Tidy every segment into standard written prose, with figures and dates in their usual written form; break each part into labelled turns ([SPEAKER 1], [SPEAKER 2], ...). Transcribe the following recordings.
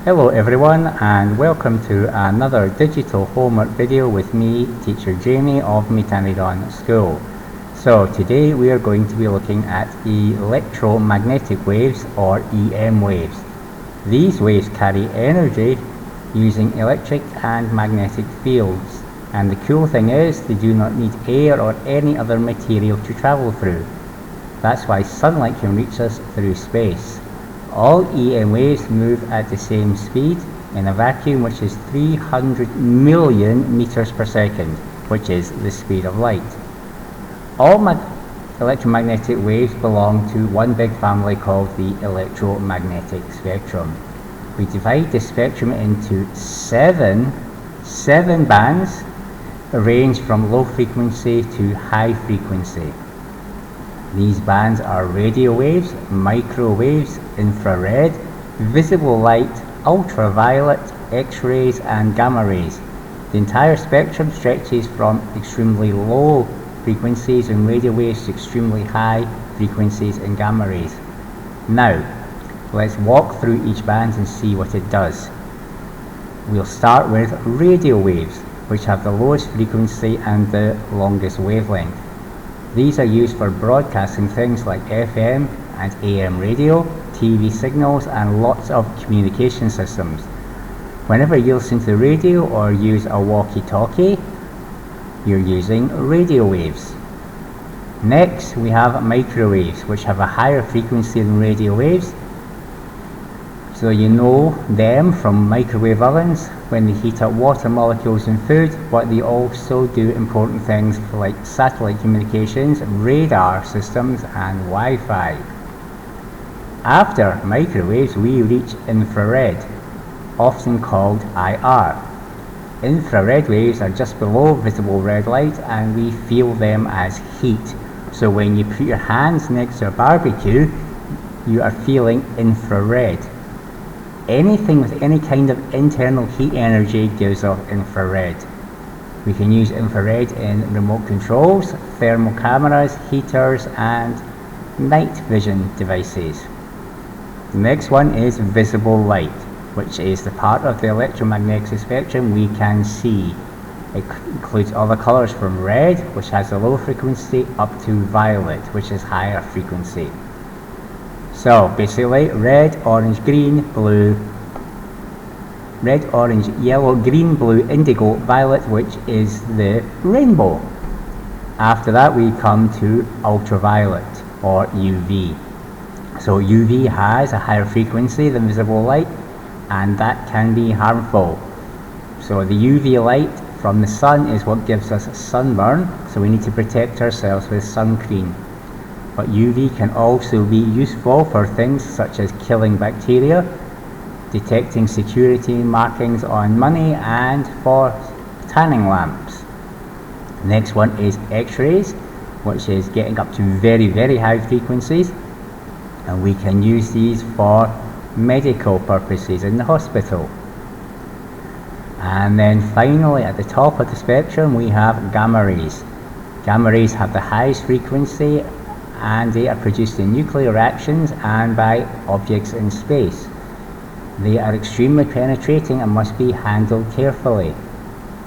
[SPEAKER 1] Hello everyone, and welcome to another digital homework video with me, teacher Jamie of Metanidon School. So today we are going to be looking at electromagnetic waves or EM waves. These waves carry energy using electric and magnetic fields, and the cool thing is they do not need air or any other material to travel through. That's why sunlight can reach us through space. All EM waves move at the same speed in a vacuum, which is 300 million meters per second, which is the speed of light. All electromagnetic waves belong to one big family called the electromagnetic spectrum. We divide the spectrum into seven bands, arranged from low frequency to high frequency. These bands are radio waves, microwaves, infrared, visible light, ultraviolet, X-rays and gamma rays. The entire spectrum stretches from extremely low frequencies in radio waves to extremely high frequencies in gamma rays. Now, let's walk through each band and see what it does. We'll start with radio waves, which have the lowest frequency and the longest wavelength. These are used for broadcasting things like FM and AM radio, TV signals and lots of communication systems. Whenever you listen to the radio or use a walkie-talkie, you're using radio waves. Next we have microwaves, which have a higher frequency than radio waves. So you know them from microwave ovens when they heat up water molecules in food, but they also do important things like satellite communications, radar systems and Wi-Fi. After microwaves we reach infrared, often called IR. Infrared waves are just below visible red light and we feel them as heat. So when you put your hands next to a barbecue, you are feeling infrared. Anything with any kind of internal heat energy gives off infrared. We can use infrared in remote controls, thermal cameras, heaters and night vision devices. The next one is visible light, which is the part of the electromagnetic spectrum we can see. It includes all the colors from red, which has a low frequency, up to violet, which is higher frequency. So basically red, orange, green, blue, red, orange, yellow, green, blue, indigo, violet, which is the rainbow. After that we come to ultraviolet or UV. So UV has a higher frequency than visible light and that can be harmful. So the UV light from the sun is what gives us sunburn, so we need to protect ourselves with sun cream. But UV can also be useful for things such as killing bacteria, detecting security markings on money and for tanning lamps. Next one is X-rays, which is getting up to very high frequencies, and we can use these for medical purposes in the hospital. And then finally at the top of the spectrum we have gamma rays. Gamma rays have the highest frequency and they are produced in nuclear reactions and by objects in space. They are extremely penetrating and must be handled carefully.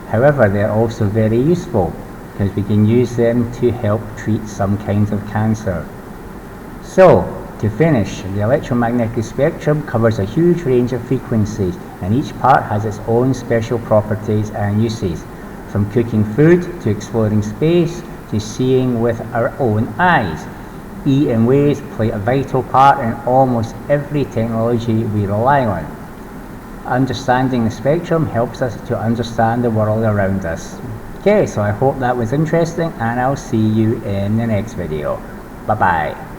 [SPEAKER 1] However, they are also very useful because we can use them to help treat some kinds of cancer. So, to finish, the electromagnetic spectrum covers a huge range of frequencies and each part has its own special properties and uses, from cooking food to exploring space to seeing with our own eyes. EM waves play a vital part in almost every technology we rely on. Understanding the spectrum helps us to understand the world around us. Okay, so I hope that was interesting and I'll see you in the next video. Bye bye.